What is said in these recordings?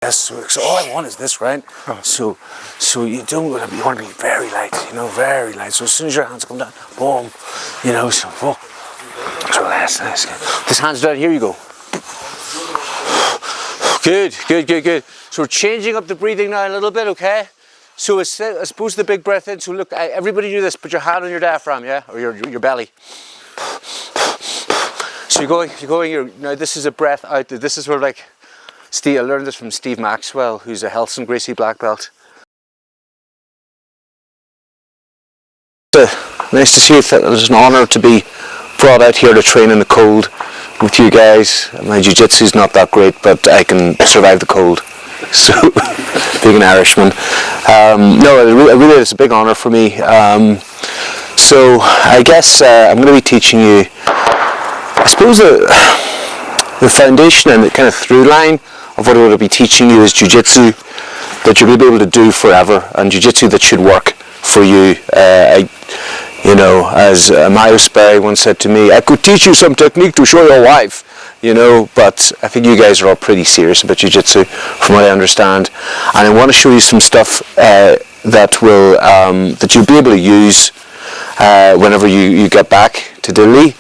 Yes, so all I want is this, right? So you don't want to be, you want to be very light, you know, very light. So as soon as your hands come down, boom, you know, so boom. So nice. This hand's down, here you go. Good. So we're changing up the breathing now a little bit, okay? So I suppose the big breath in, so look, everybody do this, put your hand on your diaphragm, yeah? Or your belly. So you're going, now this is a breath out, this is where like, I learned this from Steve Maxwell, who's a Helson Gracie black belt. Nice to see you. It was an honour to be brought out here to train in the cold with you guys. My jiu-jitsu is not that great, but I can survive the cold. So, being an Irishman. Really it's a big honour for me. So, I guess I'm going to be teaching you, I suppose the foundation and the kind of through line of what I will be teaching you is jiu-jitsu that you'll be able to do forever, and jiu-jitsu that should work for you. You know, as Mayo Sperry once said to me, I could teach you some technique to show your wife, you know, but I think you guys are all pretty serious about jiu-jitsu from what I understand, and I want to show you some stuff that you'll be able to use whenever you get back to Delhi,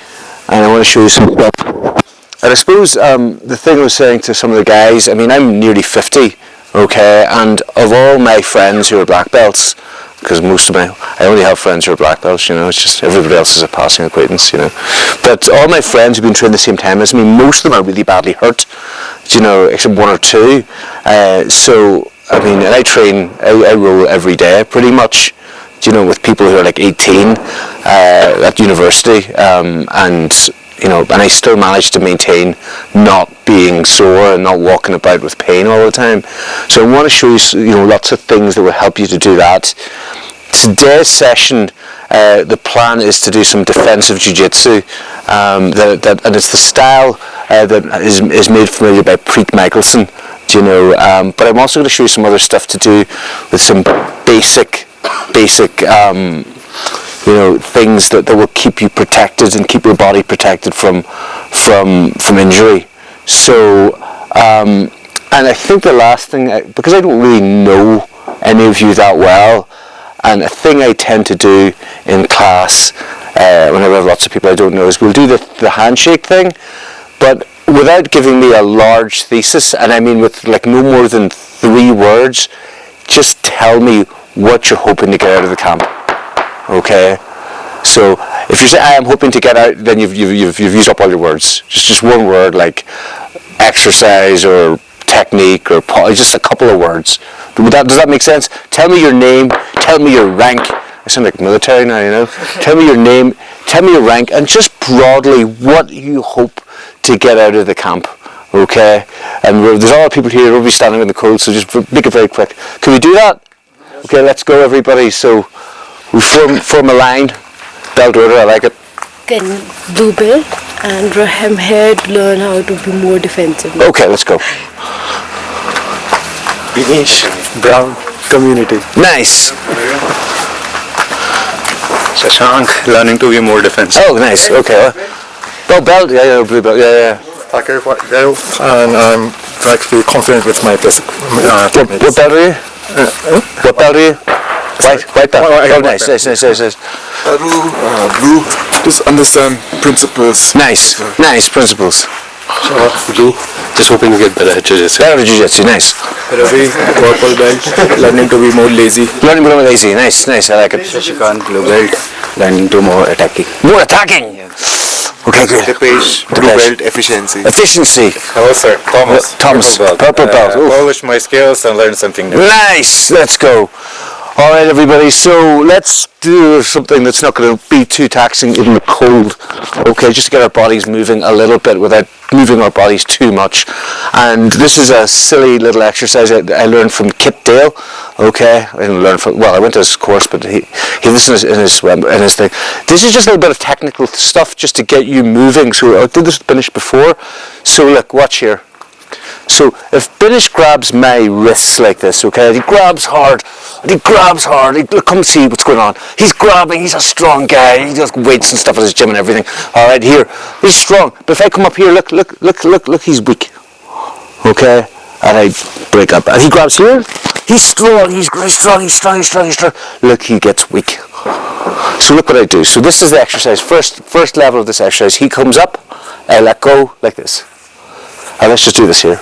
and I want to show you some stuff. And I suppose the thing I was saying to some of the guys, I mean, I'm nearly 50, okay, and of all my friends who are black belts, because I only have friends who are black belts, you know, it's just everybody else is a passing acquaintance, you know. But all my friends who've been trained the same time as me, most of them are really badly hurt, you know, except one or two. So, I mean, and I roll every day pretty much, you know, with people who are like 18 at university, and you know, and I still manage to maintain not being sore and not walking about with pain all the time. So I want to show you, you know, lots of things that will help you to do that. Today's session, the plan is to do some defensive jiu-jitsu, and it's the style that is made familiar by Preet Michelson, you know. But I'm also going to show you some other stuff to do with some basic. You know, things that will keep you protected and keep your body protected from injury. So, and I think the last thing, because I don't really know any of you that well, and a thing I tend to do in class, whenever I have lots of people I don't know, is we'll do the handshake thing, but without giving me a large thesis, and I mean with like no more than 3 words, just tell me what you're hoping to get out of the camp. Okay, so if you say I am hoping to get out, then you've used up all your words. Just one word like exercise or technique or just a couple of words. Does that make sense? Tell me your name. Tell me your rank. I sound like military now, you know. Tell me your name. Tell me your rank, and just broadly what you hope to get out of the camp. Okay, and there's a lot of people here. We'll be standing in the cold, so just make it very quick. Can we do that? Okay, let's go, everybody. So. We form a line, belt order, I like it. Can blue belt and I'm here to learn how to be more defensive. Okay, let's go. Vinesh, brown community. Nice. Shashank, learning to be more defensive. Oh, nice, okay. Oh, belt, yeah, blue belt, yeah. And I'm actually confident with my what belt are you? What belt are you? White belt. Oh, nice. Blue, just understand principles. Nice principles. Blue, just hoping to get better at jiu-jitsu. Better at jiu-jitsu, nice. Ravi, purple belt, learning to be more lazy. Learning to be more lazy, nice, I like it. Shashank, blue belt, learning to more attacking. More attacking? Yeah. Okay, good. Depeche, blue belt, efficiency. Hello, sir. Thomas, purple belt. Polish my skills and learn something new. Nice, let's go. All right, everybody, so let's do something that's not going to be too taxing in the cold, okay, just to get our bodies moving a little bit without moving our bodies too much. And this is a silly little exercise I learned from Kip Dale, okay. I didn't learn from, well, I went to his course, but he this in his thing. This is just a little bit of technical stuff just to get you moving. So I did this with Binish before. So look, watch here. So if Binish grabs my wrists like this, okay, he grabs hard, look, come see what's going on. He's grabbing, he's a strong guy, he does weights and stuff at his gym and everything. All right, here, he's strong, but if I come up here, look, he's weak, okay? and I break up. And he grabs here. He's strong. He's strong. Look, he gets weak. So look what I do. So this is the exercise. First level of this exercise. He comes up. I let go like this. And let's just do this here,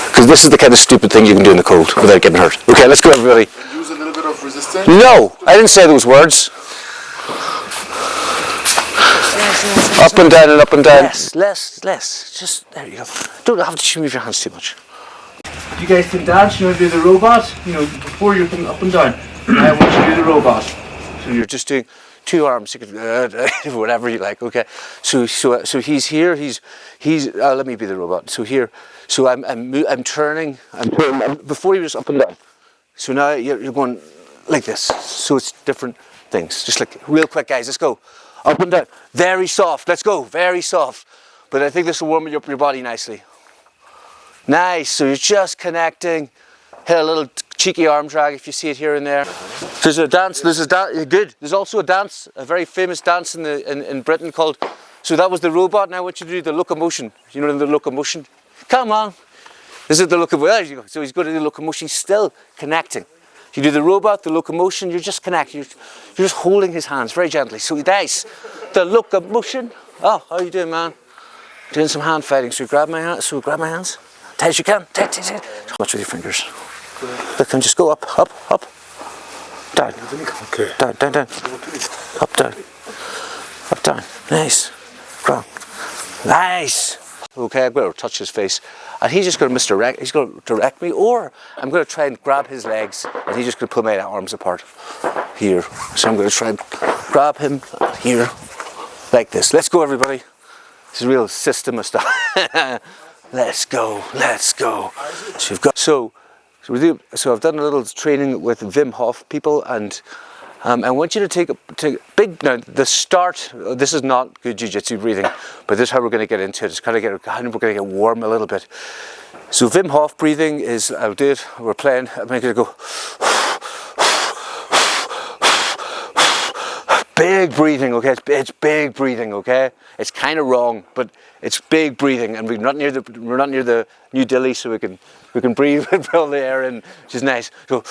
because this is the kind of stupid thing you can do in the cold without getting hurt. Okay, let's go, everybody. Use a little bit of resistance. No, I didn't say those words. Up and down and up and down. Less. Just, there you go. Don't have to move your hands too much. You guys can dance, you want to do the robot, before you're coming up and down. I want you to do the robot. So you're just doing 2 arms, you can, whatever you like, okay. So he's here, he's let me be the robot. So here, so I'm turning, before he was up and down. So now you're going like this. So it's different things. Just like, real quick guys, let's go. Up and down, very soft, let's go, very soft. But I think this will warm up your body nicely. Nice, so you're just connecting. Hit a little cheeky arm drag if you see it here and there. There's a dance, good. There's also a dance, a very famous dance in Britain called, so that was the robot. Now I want you to do the locomotion. You know the locomotion? Come on. This is the locomotion. There you go. So he's going to do the locomotion, he's still connecting. You do the robot, the locomotion, you're just connecting. You're just holding his hands very gently. So nice. The locomotion. Oh, how you doing, man? Doing some hand fighting. So grab my hands. So grab my hands. Tight as you can. Tight. Watch with your fingers. Look, and just go up. Down. Okay. Down. Up, down. Nice. Ground. Nice. Okay, I'm going to touch his face, and he's just going to misdirect. He's going to direct me, or I'm going to try and grab his legs, and he's just going to pull my arms apart here. So I'm going to try and grab him here, like this. Let's go, everybody. This is a real system of stuff. Let's go. So you've got so I've done a little training with Wim Hof people, and I want you to take big. Now the start. This is not good jiu-jitsu breathing, but this is how we're going to get into it. It's we're going to get warm a little bit. So Wim Hof breathing is. I'll do it. We're playing. I'm going to go. Big breathing, okay? It's big breathing, okay? It's kind of wrong, but it's big breathing, and we're not near the New Delhi, so we can breathe with all the air in, which is nice. So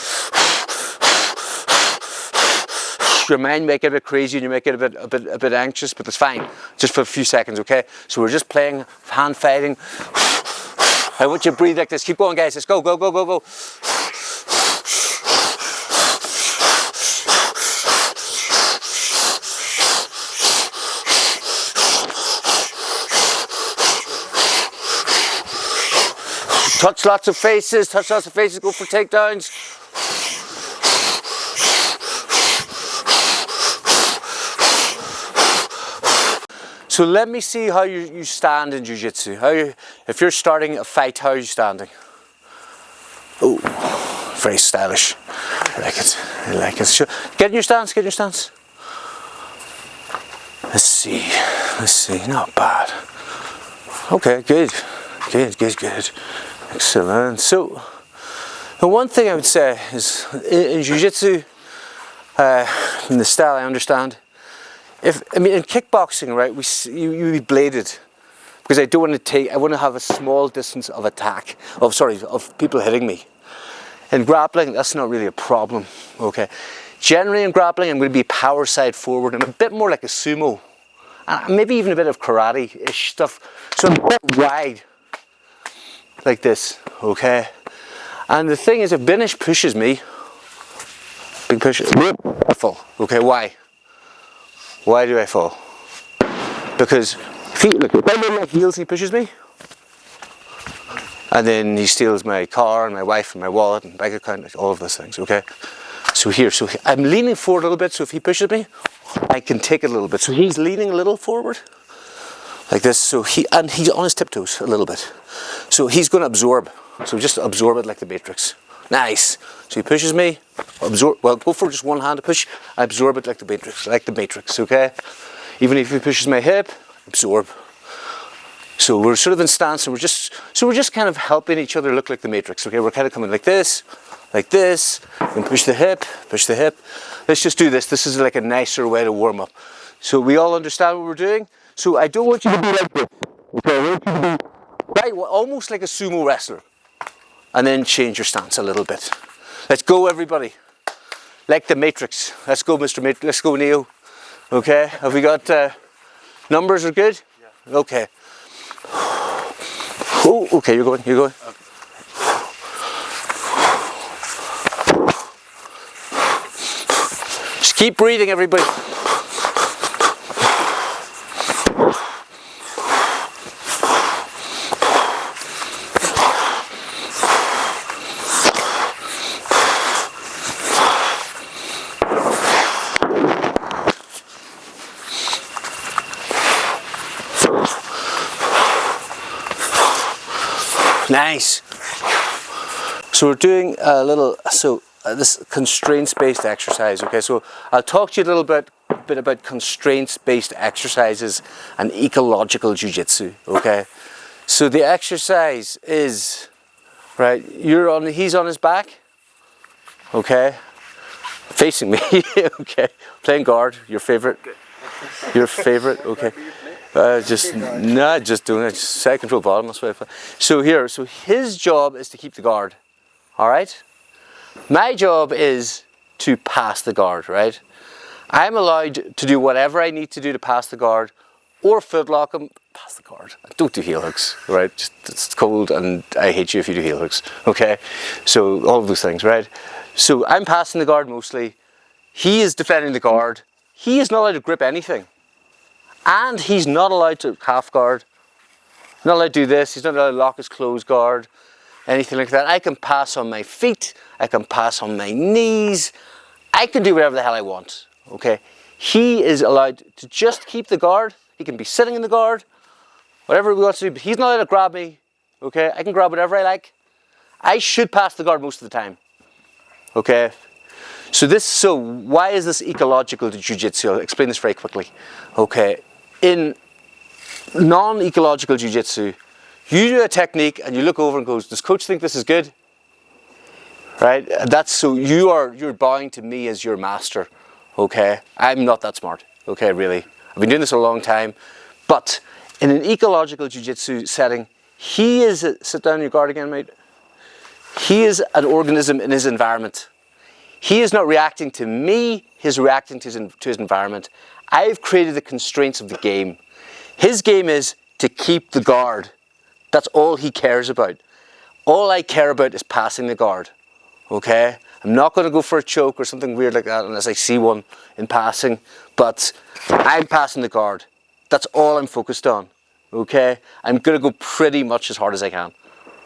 your mind might get a bit crazy, and you might get a bit anxious, but it's fine, just for a few seconds, okay? So we're just playing hand fighting. I want you to breathe like this. Keep going, guys. Let's go. Touch lots of faces, go for takedowns. So let me see how you stand in jiu-jitsu. If you're starting a fight, how are you standing? Oh, very stylish. I like it. Sure. Get in your stance. Let's see, not bad. Okay, good. Excellent. So, the one thing I would say is in jiu-jitsu, in the style I understand, in kickboxing, right, you be bladed, because I want to have a small distance of attack, of people hitting me. In grappling, that's not really a problem, okay. Generally in grappling, I'm going to be power side forward. I'm a bit more like a sumo, and maybe even a bit of karate-ish stuff. So I'm quite wide, like this, okay? And the thing is, if Binish pushes me, big push, I fall, okay? Why? Why do I fall? Because if I move my heels, he pushes me, and then he steals my car and my wife and my wallet and bank account, all of those things, okay? So I'm leaning forward a little bit, so if he pushes me, I can take it a little bit. So he's leaning a little forward, like this, so he's on his tiptoes a little bit. So he's going to absorb. So just absorb it like the Matrix. Nice. So he pushes me, absorb. Well, go for just one hand to push. I absorb it like the Matrix, okay? Even if he pushes my hip, absorb. So we're sort of in stance, and we're just kind of helping each other look like the Matrix, okay? We're kind of coming like this, and push the hip. Let's just do this. This is like a nicer way to warm up. So we all understand what we're doing. So I don't want you to be like this, okay? I want you to be right, almost like a sumo wrestler. and then change your stance a little bit. Let's go, everybody. Like the Matrix. Let's go, Mr. Matrix. Let's go, Neo. Okay, have we got numbers are good? Yeah. Okay. Oh, okay, you're going. Okay. Just keep breathing, everybody. Nice. So we're doing a little, this constraints-based exercise. Okay, so I'll talk to you a little bit about constraints-based exercises and ecological jiu-jitsu. Okay, so the exercise is right. He's on his back. Okay, facing me. Okay, playing guard. Your favorite. Okay. Just doing it. Just side control bottom. That's what I play. So his job is to keep the guard. All right. My job is to pass the guard. Right. I'm allowed to do whatever I need to do to pass the guard, or footlock him. Pass the guard. Don't do heel hooks. Right. It's cold, and I hate you if you do heel hooks. Okay. So all of those things. Right. So I'm passing the guard mostly. He is defending the guard. He is not allowed to grip anything. And he's not allowed to half guard, not allowed to do this, he's not allowed to lock his closed guard, anything like that. I can pass on my feet, I can pass on my knees, I can do whatever the hell I want, okay? He is allowed to just keep the guard, he can be sitting in the guard, whatever he wants to do, but he's not allowed to grab me, okay? I can grab whatever I like. I should pass the guard most of the time, okay? So why is this ecological to jiu-jitsu? I'll explain this very quickly, okay? In non-ecological jiu-jitsu, you do a technique and you look over and goes, does coach think this is good? Right? That's so you're bowing to me as your master. Okay? I'm not that smart. Okay, really. I've been doing this a long time. But in an ecological jiu-jitsu setting, sit down in your guard again, mate. He is an organism in his environment. He is not reacting to me, he's reacting to his environment. I've created the constraints of the game. His game is to keep the guard. That's all he cares about. All I care about is passing the guard. Okay? I'm not going to go for a choke or something weird like that unless I see one in passing. But I'm passing the guard. That's all I'm focused on. Okay? I'm going to go pretty much as hard as I can.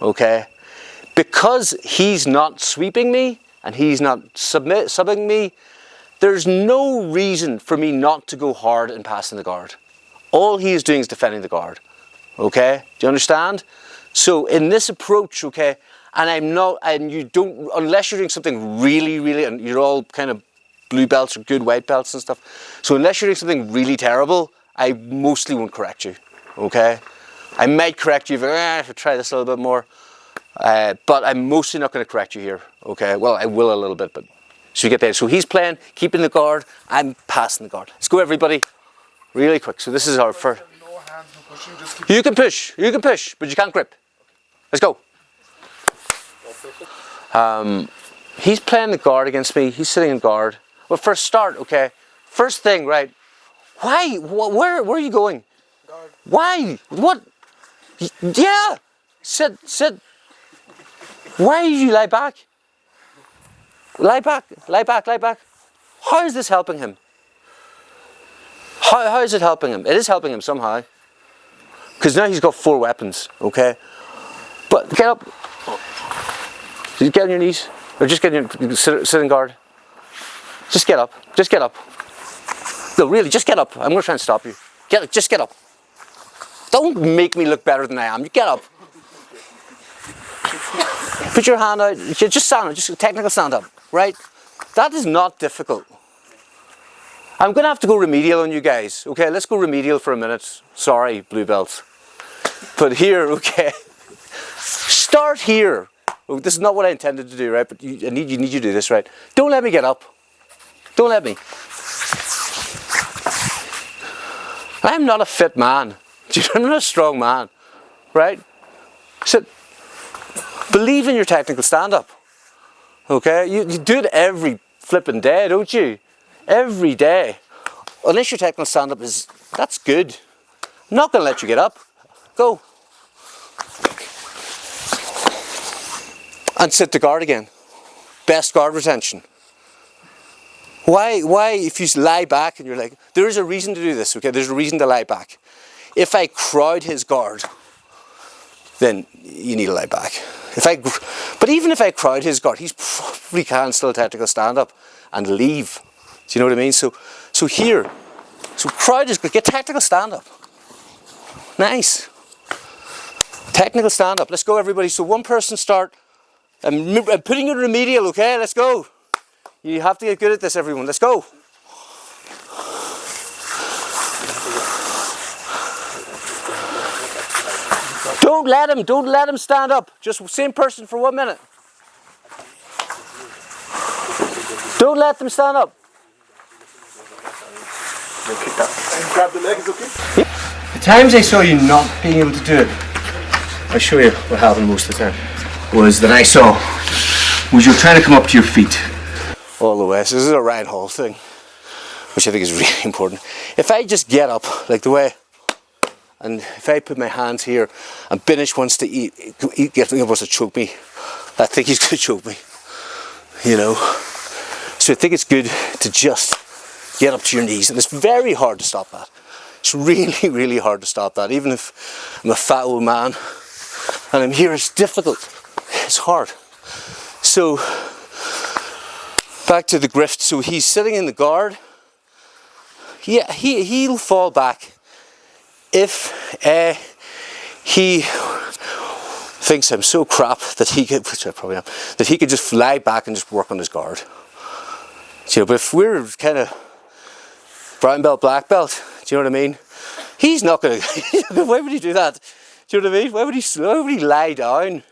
Okay? Because he's not sweeping me and he's not subbing me, there's no reason for me not to go hard in passing the guard. All he is doing is defending the guard. Okay? Do you understand? So in this approach, okay, and you don't, unless you're doing something really, and you're all kind of blue belts or good white belts and stuff. So unless you're doing something really terrible, I mostly won't correct you. Okay? I might correct you if I try this a little bit more. But I'm mostly not going to correct you here. Okay? Well, I will a little bit, but so you get that. So he's playing, keeping the guard, I'm passing the guard. Let's go, everybody. Really quick. So this is our first. No hands, no pushing, just keep. You can push, but you can't grip. Let's go. He's playing the guard against me. He's sitting in guard. Well, first start, okay. First thing, right? Why? Where are you going? Guard. Why? What? Yeah. Sit. Why did you lie back? Lie back. How is this helping him? How is it helping him? It is helping him somehow. Because now he's got 4 weapons, okay? But get up. Get on your knees. Or just sit in guard. Just get up. No, really, just get up. I'm going to try and stop you. Just get up. Don't make me look better than I am. You get up. Put your hand out. Just stand up. Just a technical stand up, right? That is not difficult. I'm going to have to go remedial on you guys. Okay, let's go remedial for a minute. Sorry, blue belts. But here, okay. Start here. Oh, this is not what I intended to do, right? But you need you to do this, right? Don't let me get up. Don't let me. I'm not a fit man. I'm not a strong man, right? Sit. Believe in your technical stand-up. Okay? You do it every flipping day, don't you? Every day. Unless your technical stand-up is, that's good. I'm not going to let you get up. Go. And sit to guard again. Best guard retention. Why if you lie back and you're like, there is a reason to do this, okay? There's a reason to lie back. If I crowd his guard, then you need to lie back. But even if I crowd his guard, he's probably can still technical stand up and leave. Do you know what I mean? So crowd his guard, get technical stand up. Nice. Technical stand up. Let's go, everybody. So one person start. I'm putting you in remedial, okay? Let's go. You have to get good at this, everyone. Let's go. Don't let him stand up. Just same person for 1 minute. Don't let them stand up. Grab the leg, is okay? Yeah. The times I saw you not being able to do it, I'll show you what happened most of the time, was you were trying to come up to your feet all the way. So this is a Ryan Hall thing, which I think is really important. If I just get up like the way, and if I put my hands here and Binish wants to wants to choke me, I think he's going to choke me, you know. So I think it's good to just get up to your knees, and it's very hard to stop that. It's really, really hard to stop that. Even if I'm a fat old man and I'm here, it's difficult. It's hard. So back to the grift. So he's sitting in the guard. Yeah, he'll fall back if he thinks I'm so crap that he could, which I probably am, that he could just fly back and just work on his guard. You know, but if we're kind of brown belt, black belt, do you know what I mean? He's not going to. Why would he do that? Do you know what I mean? Why would he lie down?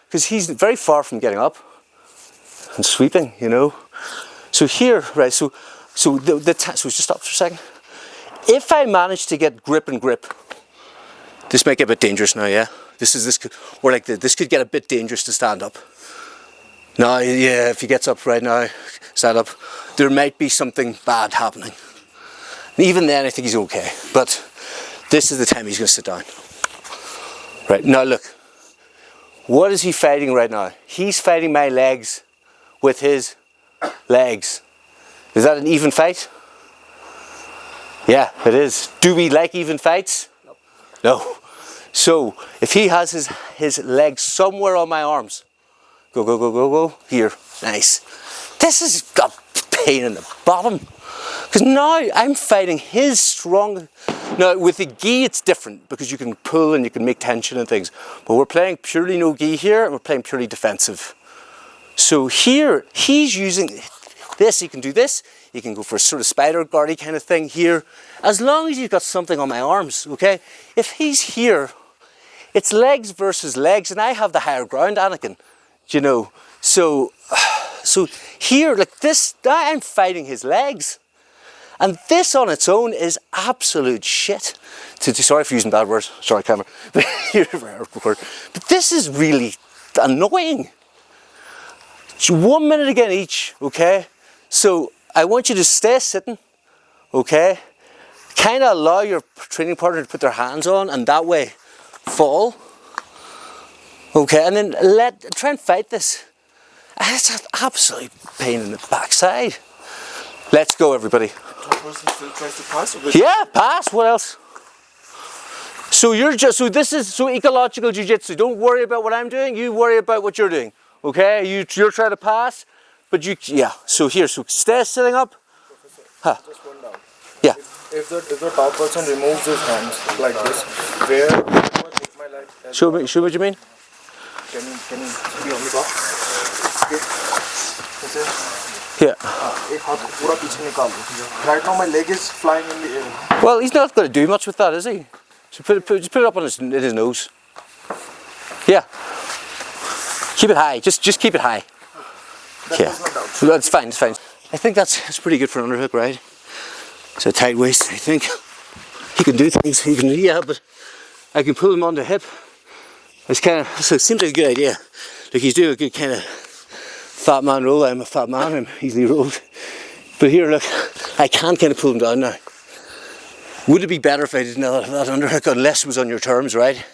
Because he's very far from getting up and sweeping, you know. So here, right? So just stop for a second. If I manage to get grip and grip, this might get a bit dangerous now. Yeah, this could get a bit dangerous to stand up. Now, yeah, if he gets up right now, stand up, there might be something bad happening. And even then, I think he's okay. But this is the time he's going to sit down. Right now, look. What is he fighting right now? He's fighting my legs with his legs. Is that an even fight? Yeah, it is. Do we like even fights? No. So, if he has his legs somewhere on my arms, go, here, nice. This has got pain in the bottom. Because now I'm fighting his strong. Now, with the gi, it's different because you can pull and you can make tension and things. But we're playing purely no gi here, and we're playing purely defensive. So here, he's using this. He can do this. He can go for a sort of spider guardy kind of thing here. As long as he's got something on my arms, okay? If he's here, it's legs versus legs, and I have the higher ground, Anakin. You know, so here, like this, I'm fighting his legs. And this on its own is absolute shit. Sorry for using bad words. Sorry, camera. But this is really annoying. 1 minute again each, okay? So I want you to stay sitting, okay? Kind of allow your training partner to put their hands on and that way fall. Okay, and then try and fight this. It's an absolute pain in the backside. Let's go, everybody. One person still tries to pass? Or Yeah, pass. What else? So this is ecological jiu-jitsu. Don't worry about what I'm doing. You worry about what you're doing. Okay? You're trying to pass, but So here, so stay sitting up. Huh. just one down. Yeah. If the top person removes his hands like this, where do I take my leg? Show what you mean. Can you be on the top? Okay. Yeah. Right now my leg is flying in the air. Well, he's not going to do much with that, is he? So just put it up on his nose. Yeah. Keep it high. Just keep it high. Yeah. That's fine. It's fine. I think that's pretty good for an underhook, right? It's a tight waist. I think he can do things. But I can pull him on the hip. It seems like a good idea. Look, he's doing a good kind of fat man roll. I'm a fat man, I'm easily rolled. But here, look, I can kind of pull him down now. Would it be better if I did that underhook, unless it was on your terms, right?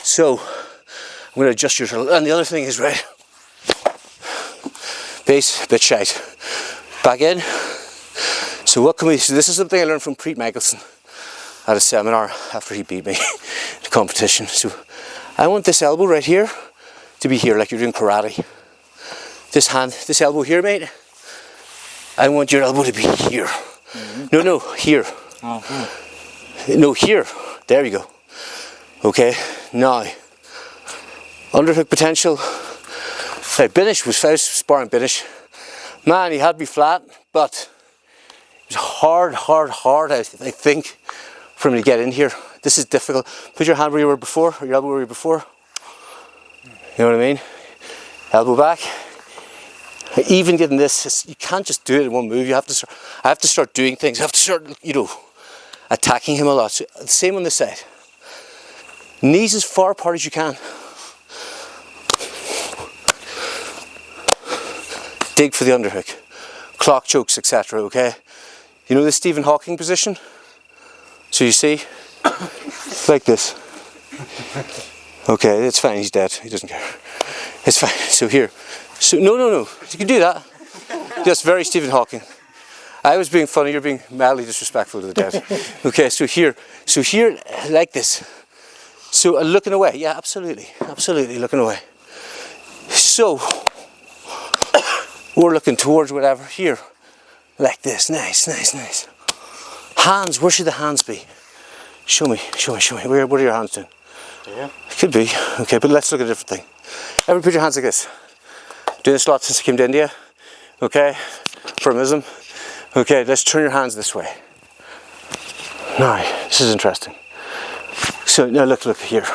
So, I'm going to adjust your turtle. And the other thing is, right, base, bit shite. Back in. So what can we, so this is something I learned from Preet Michelson at a seminar after he beat me in a competition. So I want this elbow right here to be here, like you're doing karate. This hand, this elbow here, mate, I want your elbow to be here. No, here. No, here. There you go. Okay, now, underhook potential. Like Binish was sparring Binish. Man, he had me flat, but it was hard, I think, for him to get in here. This is difficult. Put your hand where you were before, or your elbow where you were before. You know what I mean? Elbow back. Even getting this, you can't just do it in one move. You have to start, I have to start doing things. I have to start, you know, attacking him a lot. So, same on this side. Knees as far apart as you can. Dig for the underhook. Clock chokes, etc. Okay? You know the Stephen Hawking position? So you see? Like this. Okay, it's fine, he's dead. He doesn't care. It's fine. So here. So no. You can do that. That's very Stephen Hawking. I was being funny, you're being mildly disrespectful to the dead. Okay, so here, like this. So looking away. Yeah, absolutely looking away. So we're looking towards whatever here. Like this. Nice. Hands, where should the hands be? Show me. What are your hands doing? Yeah. Could be. Okay, but let's look at a different thing. Everyone put your hands like this. Doing this a lot since I came to India. Okay, Burmism. Okay, let's turn your hands this way. Now, this is interesting. So now look here.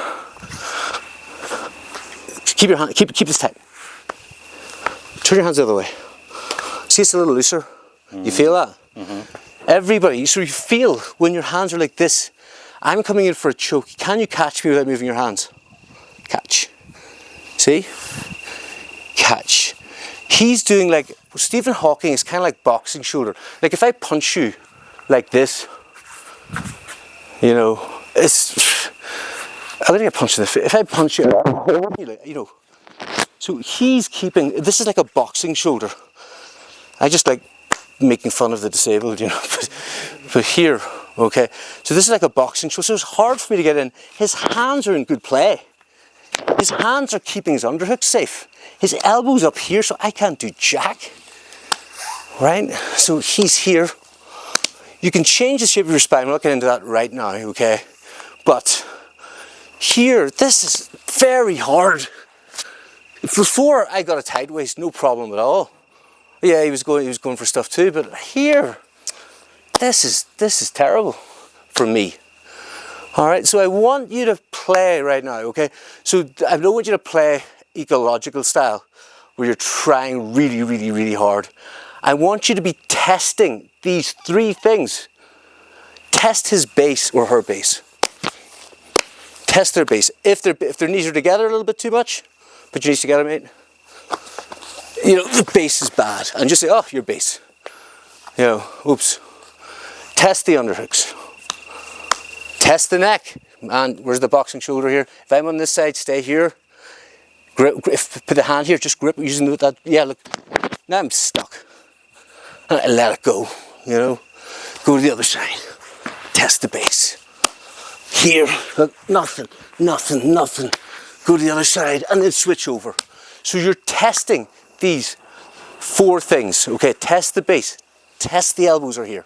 Keep your hand, keep this tight. Turn your hands the other way. See, it's a little looser. You feel that? Everybody, so you feel when your hands are like this. I'm coming in for a choke. Can you catch me without moving your hands? Catch. See? Catch. He's doing like, Stephen Hawking is kind of like boxing shoulder. Like if I punch you like this, you know, I'm gonna get punched in the face. If I punch you, you know. So he's keeping, this is like a boxing shoulder. I just like making fun of the disabled, you know, but here, okay. So this is like a boxing shoulder. So it's hard for me to get in. His hands are in good play. His hands are keeping his underhook safe. His elbow's up here, so I can't do jack. Right? So he's here. You can change the shape of your spine. We're not getting into that right now, okay? But here, this is very hard. Before I got a tight waist, no problem at all. Yeah, he was going for stuff too, but here, this is terrible for me. All right, so I want you to play right now, okay? So I don't want you to play ecological style, where you're trying really hard. I want you to be testing these three things. Test his base or her base. Test their base. If their knees are together a little bit too much, put your knees together, mate. You know, the base is bad. And just say, oh, your base. You know, oops. Test the underhooks. Test the neck. And where's the boxing shoulder here? If I'm on this side, stay here. Grip, put the hand here, just grip using that. Yeah, look. Now I'm stuck. And I let it go, you know. Go to the other side. Test the base. Here, look, nothing. Go to the other side and then switch over. So you're testing these four things, okay? Test the base. Test the elbows are here.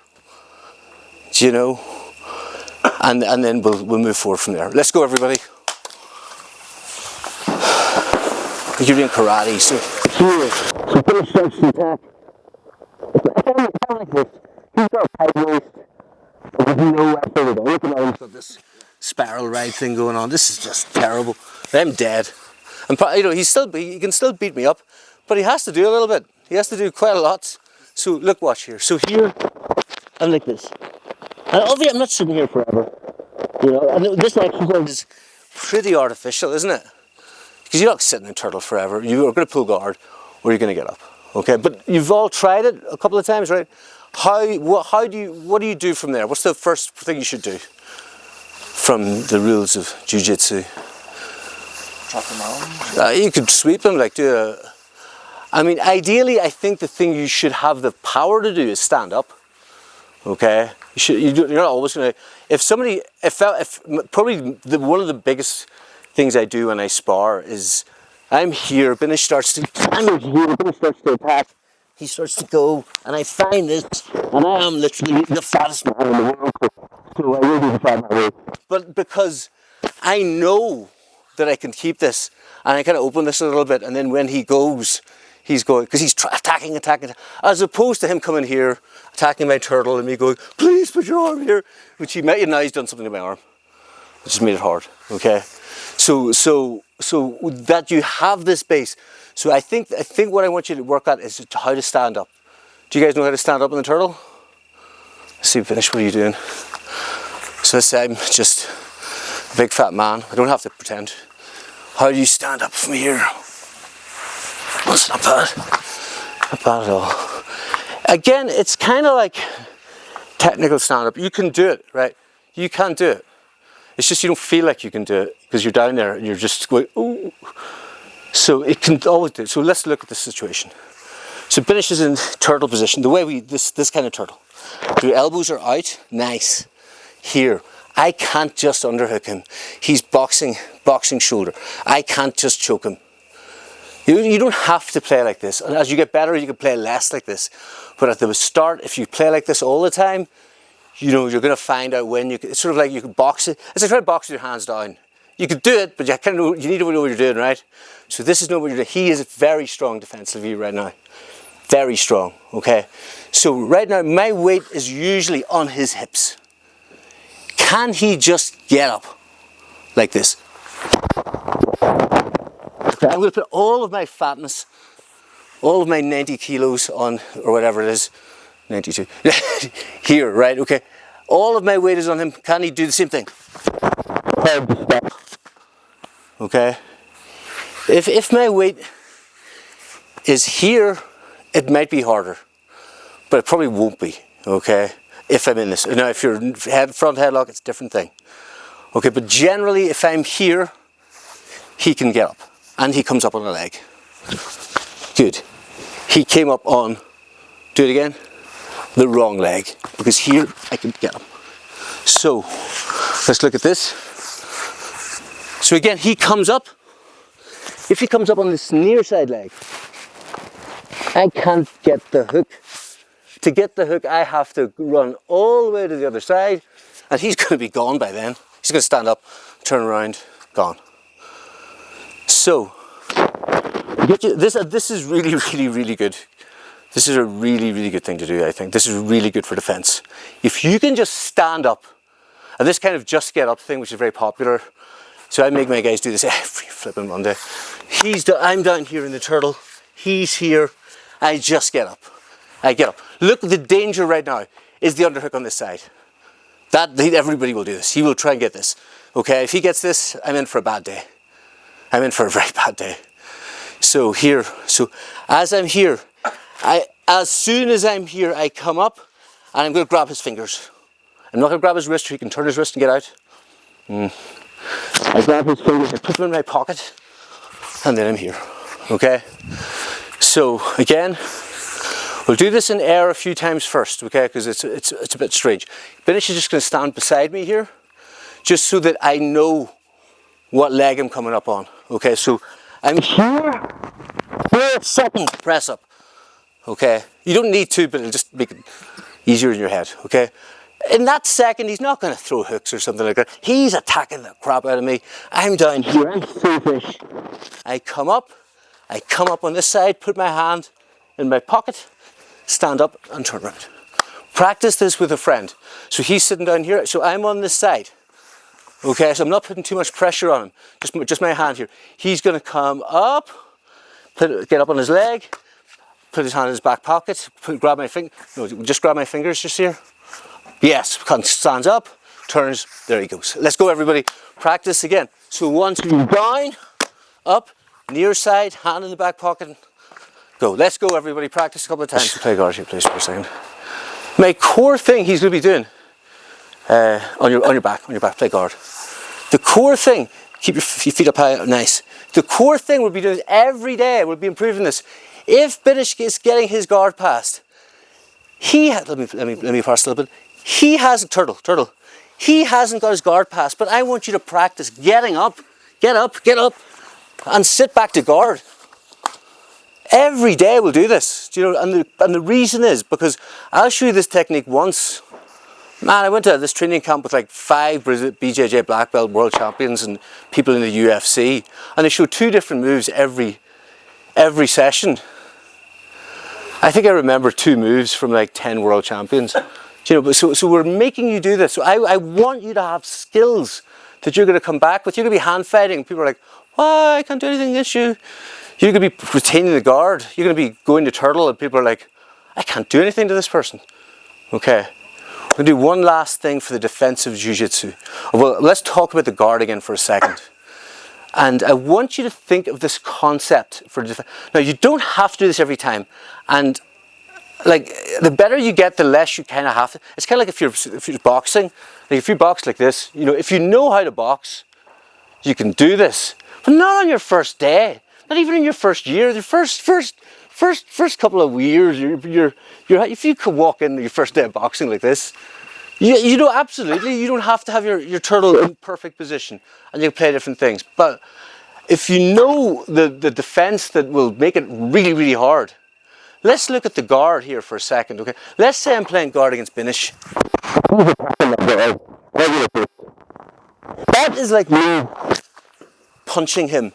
Do you know? And then we'll move forward from there. Let's go, everybody. You're doing karate, so here. So finish starts to attack. I like this. He's got a tight waist. There's no effort at all. Look at all this spiral ride thing going on. This is just terrible. I'm dead. And you know, he can still beat me up, but he has to do a little bit. He has to do quite a lot. So look, watch here. So here, I'm like this. And obviously I'm not sitting here forever. You know, and this exercise is pretty artificial, isn't it? because you're not sitting in turtle forever. You are going to pull guard, or you're going to get up. Okay, but you've all tried it a couple of times, right? What do you do from there? What's the first thing you should do from the rules of Jiu-Jitsu? Chop them out. You could sweep them, like I mean, ideally, I think the thing you should have the power to do is stand up. Okay, you're not always going to. One of the biggest things I do when I spar is I'm here, Binish starts to attack. He starts to go, and I find this, and I am literally the fattest man in the world. So I will be the fattest man. But because I know that I can keep this, and I kind of open this a little bit, and then when he goes, he's going, because he's attacking, as opposed to him coming here, attacking my turtle, and me going, please put your arm here, which he might, now he's done something to my arm, which just made it hard, okay? So that you have this base. So I think what I want you to work at is how to stand up. Do you guys know how to stand up in the turtle? Let's see, Finish, what are you doing? So let's say I'm just a big fat man. I don't have to pretend. How do you stand up from here? Well, it's not bad. Not bad at all. Again, it's kind of like technical stand up. You can do it, right? You can do it. It's just you don't feel like you can do it because you're down there and you're just going, ooh. So it can always do it. So let's look at the situation. So Binish is in turtle position. The way this kind of turtle. Your elbows are out, nice. Here, I can't just underhook him. He's boxing shoulder. I can't just choke him. You don't have to play like this. And as you get better, you can play less like this. But at the start, if you play like this all the time, you know, you're going to find out when you can. It's sort of like you can box it. It's like trying to box with your hands down. You could do it, but you kind of you need to know what you're doing, right? So this is not what you're doing. He is very strong defensively right now. Very strong, okay? So right now, my weight is usually on his hips. Can he just get up like this? Okay, I'm going to put all of my fatness, all of my 90 kilos on, or whatever it is, 92, here, right, okay? All of my weight is on him. Can he do the same thing? Okay? If my weight is here, it might be harder, but it probably won't be, okay? If I'm in this. Now, if you're front headlock, it's a different thing. Okay, but generally, if I'm here, he can get up, and he comes up on a leg. Good. He came up on, do it again, the wrong leg, because here I can get him. So, let's look at this. So again, he comes up. If he comes up on this near side leg, I can't get the hook. To get the hook, I have to run all the way to the other side, and he's going to be gone by then. He's going to stand up, turn around, gone. So, this is really, really, really good. This is a really, really good thing to do, I think. This is really good for defense. If you can just stand up, and this kind of just get up thing, which is very popular, so I make my guys do this every flipping Monday. I'm down here in the turtle, he's here, I just get up. I get up. Look, the danger right now is the underhook on this side. Everybody will do this. He will try and get this. Okay, if he gets this, I'm in for a bad day. I'm in for a very bad day. So here, as I'm here, as soon as I'm here, I come up and I'm going to grab his fingers. I'm not going to grab his wrist, so he can turn his wrist and get out. I grab his fingers, I put them in my pocket, and then I'm here. Okay? So again, we'll do this in air a few times first, okay? Because it's a bit strange. Binish is just going to stand beside me here, just so that I know what leg I'm coming up on. Okay, so I'm here. For a second, press up. Okay, you don't need to, but it'll just make it easier in your head. Okay, in that second, he's not going to throw hooks or something like that. He's attacking the crap out of me. I'm down here. I'm selfish. I come up on this side, put my hand in my pocket, stand up and turn around. Practice this with a friend. So he's sitting down here, so I'm on this side. Okay, so I'm not putting too much pressure on him, just my hand here. He's going to come up, get up on his leg, put his hand in his back pocket, grab my fingers just here. Yes, stands up, turns, there he goes. Let's go everybody, practice again. So once you're down, up, near side, hand in the back pocket. Go. Let's go, everybody. Practice a couple of times. Play guard here, please, for a second. My core thing he's going to be doing on your back, play guard. The core thing, keep your feet up high, nice. The core thing we'll be doing every day. We'll be improving this. If Binish is getting his guard passed, let me pass a little bit. He hasn't turtle. He hasn't got his guard passed, but I want you to practice getting up, get up, and sit back to guard. Every day we'll do this, you know, and the reason is because I'll show you this technique once. Man, I went to this training camp with like 5 BJJ black belt world champions and people in the UFC, and they show 2 different moves every session. I think I remember 2 moves from like 10 world champions. You know, but so we're making you do this. So I want you to have skills that you're going to come back with. You're going to be hand fighting. People are like, "Why? I can't do anything against you." You're going to be retaining the guard. You're going to be going to turtle, and people are like, "I can't do anything to this person." Okay. We're going to do one last thing for the defensive jiu-jitsu. Well, let's talk about the guard again for a second. And I want you to think of this concept for defense. Now, you don't have to do this every time. And like, the better you get, the less you kind of have to. It's kind of like if you're boxing. Like if you box like this, you know, if you know how to box, you can do this. But not on your first day. Not even in your first year. The first couple of years, if you could walk in your first day of boxing like this, you know, absolutely, you don't have to have your turtle in perfect position, and you can play different things. But if you know the defense that will make it really, really hard, let's look at the guard here for a second, okay? Let's say I'm playing guard against Binish. That is like me punching him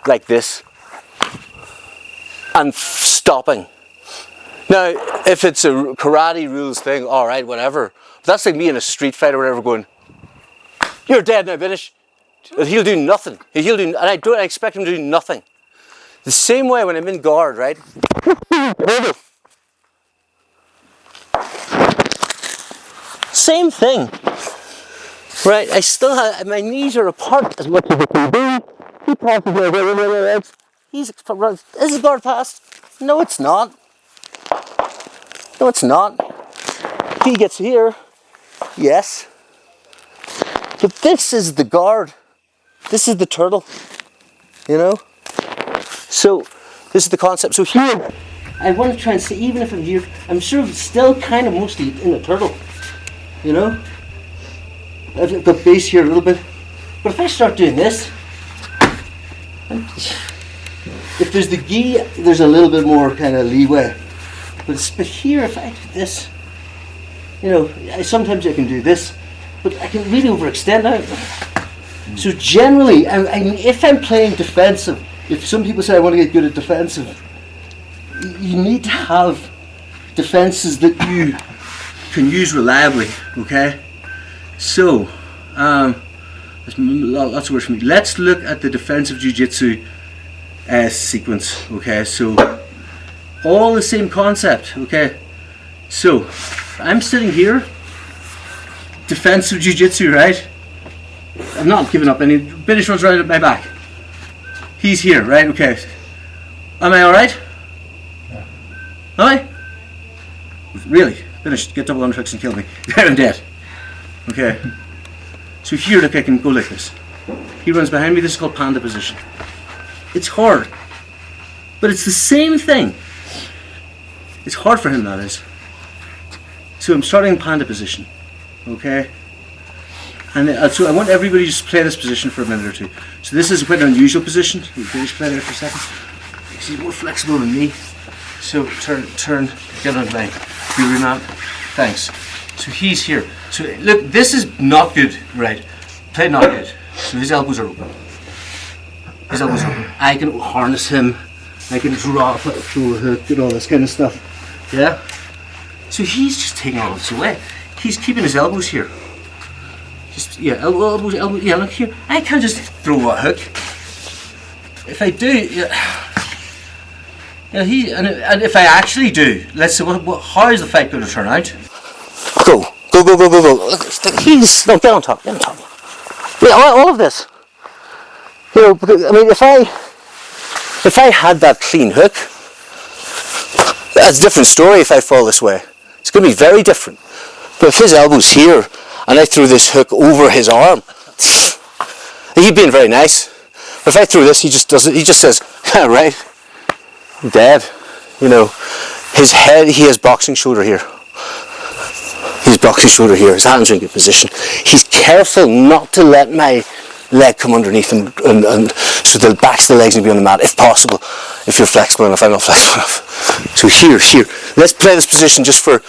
like this and stopping. Now, if it's a karate rules thing, all right, whatever. But that's like me in a street fight or whatever going, "You're dead now, Binish." He'll do nothing. And I don't expect him to do nothing. The same way when I'm in guard, right? Same thing. Right, I still have, my knees are apart as much as I can do. He passes my legs. Is his guard passed? No, it's not. No, it's not. He gets here. Yes. But this is the guard. This is the turtle. You know? So, this is the concept. So here, I want to try and see, even if I'm here, I'm sort of still kind of mostly in the turtle. You know? I've got base here a little bit. But if I start doing this, if there's the gi, there's a little bit more kind of leeway. But here, if I do this, you know, sometimes I can do this, but I can really overextend out. So generally, if I'm playing defensive, if some people say I want to get good at defensive, you need to have defenses that you can use reliably, okay? So, there's lots of words for me. Let's look at the defensive jiu-jitsu sequence, okay? So, all the same concept, okay? So, I'm sitting here, defensive jiu-jitsu, right? I'm not giving up any. Binish runs right at my back. He's here, right? Okay. Am I alright? Yeah. Am I? Really? Binish, get double underhooks and kill me. I'm dead. Okay. So here, look, I can go like this. He runs behind me. This is called panda position. It's hard. But it's the same thing. It's hard for him, that is. So I'm starting in panda position. Okay? And so I want everybody to just play this position for a minute or two. So this is quite an unusual position. You can just play there for a second. He's more flexible than me. So turn, get on the line. Thanks. So he's here. So look, this is not good, right? Play not good. So his elbows are open. His elbows are open. I can harness him. I can drop a throw a hook and all this kind of stuff. Yeah? So he's just taking all this away. He's keeping his elbows here. Just, yeah, elbows, yeah, look here. I can't just throw a hook. If I do, and if I actually do, let's see, how is the fight going to turn out? Go. Look, no, get on top. Yeah, all of this. You know, because, I mean, if If I had that clean hook, that's a different story if I fall this way. It's going to be very different. But if his elbow's here, and I threw this hook over his arm, he'd been very nice. But if I threw this, he just does it. He just says, "Yeah, right, I'm dead." You know, his head. He has boxing shoulder here. His boxing shoulder here. His hands are in good position. He's careful not to let my leg come underneath him, and so the backs of the legs will be on the mat if possible. If you're flexible enough, I'm not flexible enough. So here. Let's play this position just for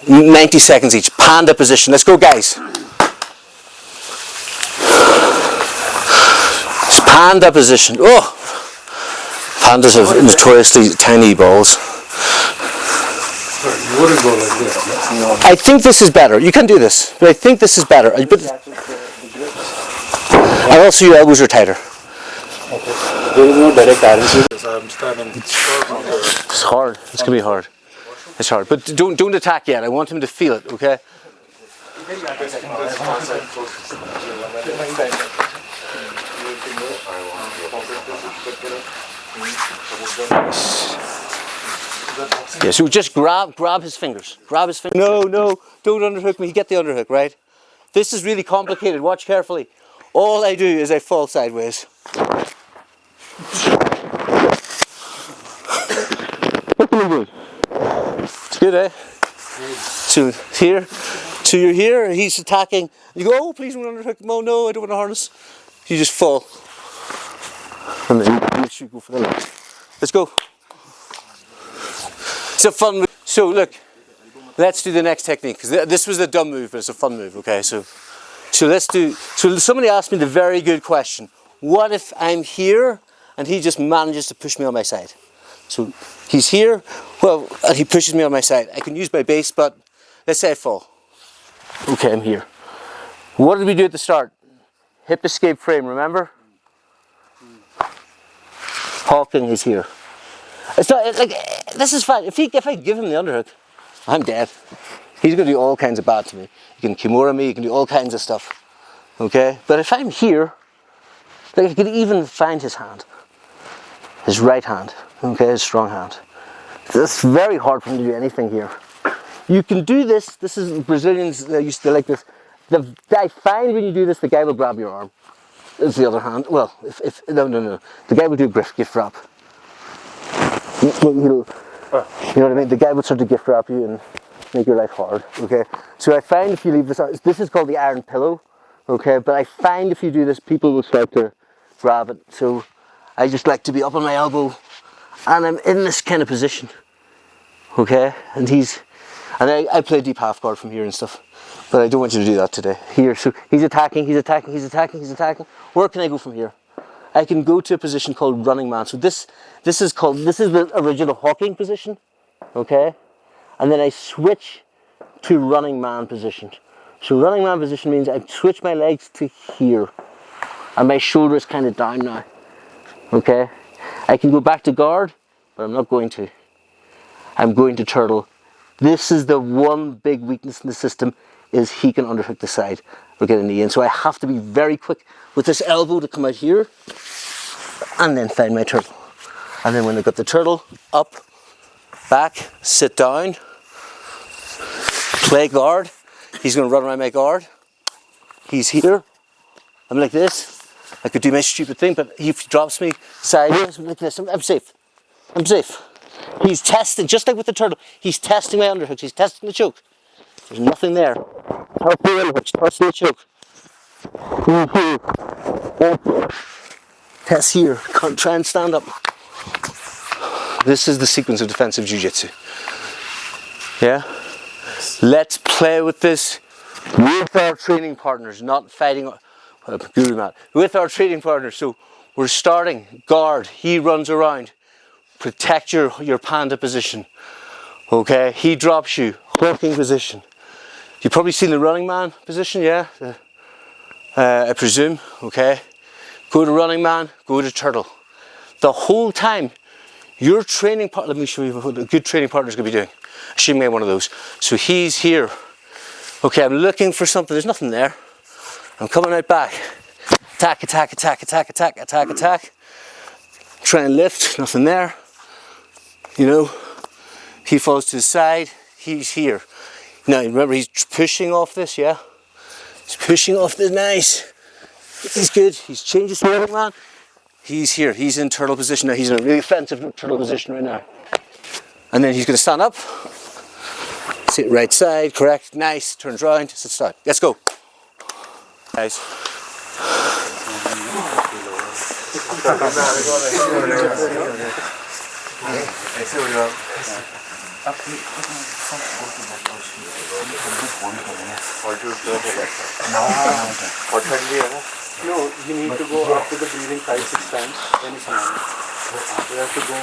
90 seconds each. Panda position. Let's go, guys. Panda position. Oh, pandas have notoriously tiny balls. You wouldn't go like this. No. I think this is better. You can do this, but I think this is better. But and also your elbows are tighter. Okay. There is no direct iron. I'm standing. It's hard. It's gonna be hard. It's hard. But don't attack yet. I want him to feel it. Okay. Yeah, so just grab his fingers. Grab his fingers. No, don't underhook me. You get the underhook, right? This is really complicated. Watch carefully. All I do is I fall sideways. What can I do? It's good, eh? So here, so you're here, he's attacking. You go, oh, please don't underhook him. Oh no, I don't want to harness. You just fall. And then you go for the leg. Let's go. It's a fun move. So look, let's do the next technique, because this was a dumb move, but it's a fun move, okay? So let's do, so somebody asked me the very good question. What if I'm here and he just manages to push me on my side? So he's here, well, and he pushes me on my side. I can use my base, but let's say I fall. Okay, I'm here. What did we do at the start? Hip escape frame, remember? Hawking is here. It's not, like, this is fine. If I give him the underhook, I'm dead. He's going to do all kinds of bad to me. He can kimura me, he can do all kinds of stuff. Okay? But if I'm here, like, I could even find his hand. His right hand. Okay? His strong hand. It's very hard for him to do anything here. You can do this. This is Brazilians used to like this. I find when you do this, the guy will grab your arm. It's the other hand. Well, no. The guy will do a gift wrap. You know what I mean? The guy will sort of gift wrap you and make your life hard. Okay. So I find if you leave this out, this is called the iron pillow. Okay. But I find if you do this, people will start to grab it. So I just like to be up on my elbow, and I'm in this kind of position. Okay. And I play deep half guard from here and stuff. But I don't want you to do that today. Here, so he's attacking. Where can I go from here? I can go to a position called running man. So this is the original hawking position, okay? And then I switch to running man position. So running man position means I switch my legs to here, and my shoulder is kind of down now, okay? I can go back to guard, but I'm not going to. I'm going to turtle. This is the one big weakness in the system, is he can underhook the side or get a knee in. So I have to be very quick with this elbow to come out here and then find my turtle. And then when I got the turtle, up, back, sit down, play guard. He's going to run around my guard. He's here. I'm like this. I could do my stupid thing, but if he drops me sideways, I'm like this. I'm safe. I'm safe. He's testing, just like with the turtle, he's testing my underhooks. He's testing the choke. There's nothing there. Testing the choke. Test here. Try and stand up. This is the sequence of defensive jiu-jitsu. Yeah? Let's play with this with our training partners, not fighting guru mat. With our training partners. So we're starting guard. He runs around. Protect your panda position. Okay? He drops you. Hooking position. You've probably seen the running man position, yeah? I presume, okay? Go to running man, go to turtle. The whole time, your training partner, let me show you what a good training partner is going to be doing. Assuming I'm one of those. So he's here. Okay, I'm looking for something. There's nothing there. I'm coming out back. Attack. try and lift, nothing there. You know, he falls to the side, he's here. Now remember, he's pushing off this, yeah? He's pushing off this, nice. He's good, he's changed his holding man. He's here, he's in turtle position now. He's in a really offensive turtle position right now. And then he's gonna stand up. Sit right side, correct, nice, turns round, sit side. Let's go. Guys. No, you need to go after the breathing 5-6 times. Then it's fine. You have to go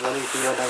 180 or 90.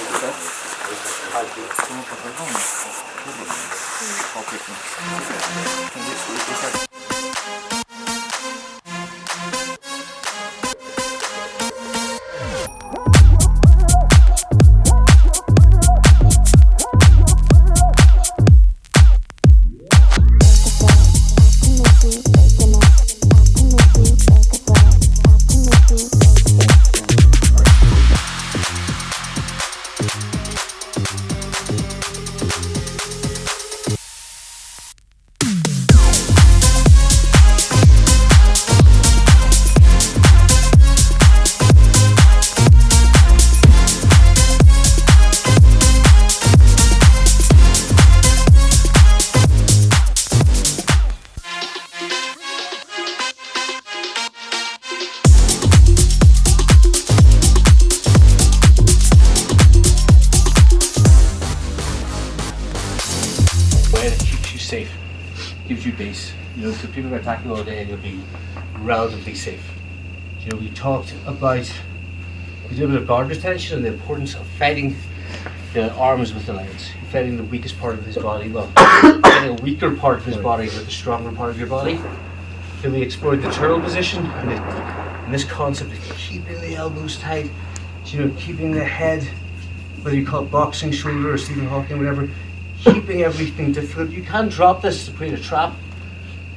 Safe, gives you base. You know, so people are attacking all day, they'll be relatively safe. You know, we talked about a bit of guard retention and the importance of fighting the arms with the legs, fighting the weakest part of his body. Well, fighting a weaker part of his body with the stronger part of your body. Then we explored the turtle position and this concept of keeping the elbows tight, you know, keeping the head, whether you call it boxing shoulder or Stephen Hawking, whatever. Keeping everything difficult. You can't drop this to create a trap,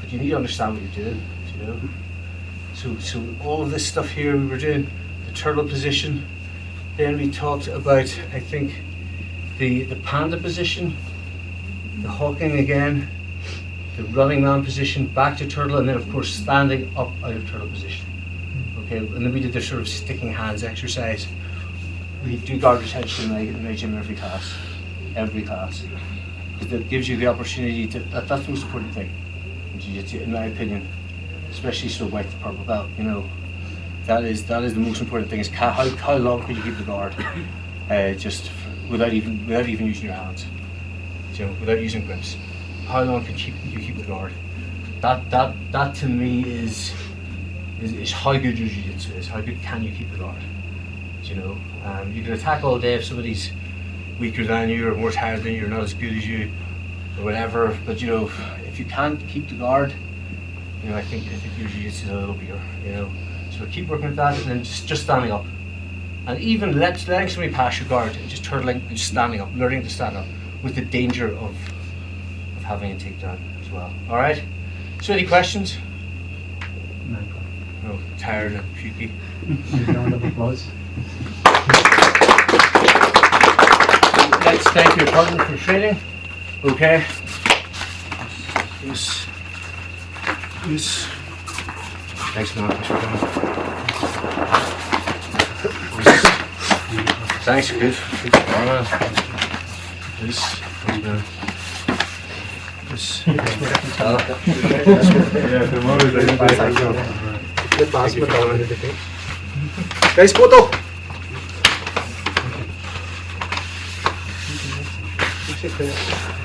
but you need to understand what you're doing, you know. So all of this stuff here we were doing, the turtle position. Then we talked about, I think, the panda position, the hawking again, the running man position, back to turtle, and then of course standing up out of turtle position. Okay, and then we did the sort of sticking hands exercise. We do guard retention in my gym every class. That gives you the opportunity to, that's the most important thing in Jiu-Jitsu, in my opinion, especially sort of white to purple belt, you know. That is the most important thing, is how long can you keep the guard, just without even using your hands, you know, without using grips. How long can you keep the guard? That to me is how good your Jiu-Jitsu is. How good can you keep the guard? You know, you can attack all day if somebody's weaker than you or more tired than you or not as good as you or whatever, but you know, if you can't keep the guard, you know, I think your Jiu-Jitsu is a little weaker, you know. So keep working at that, and then just standing up, and even letting somebody pass your guard and just turtling and just standing up, learning to stand up with the danger of having a takedown as well. All right, so any questions? No, tired and pukey. Round of applause. Let's thank your partner for training. Okay. Yes. Thanks, man. Thanks for coming. Thanks, you're good. Yes. Guys, photo. Thank you.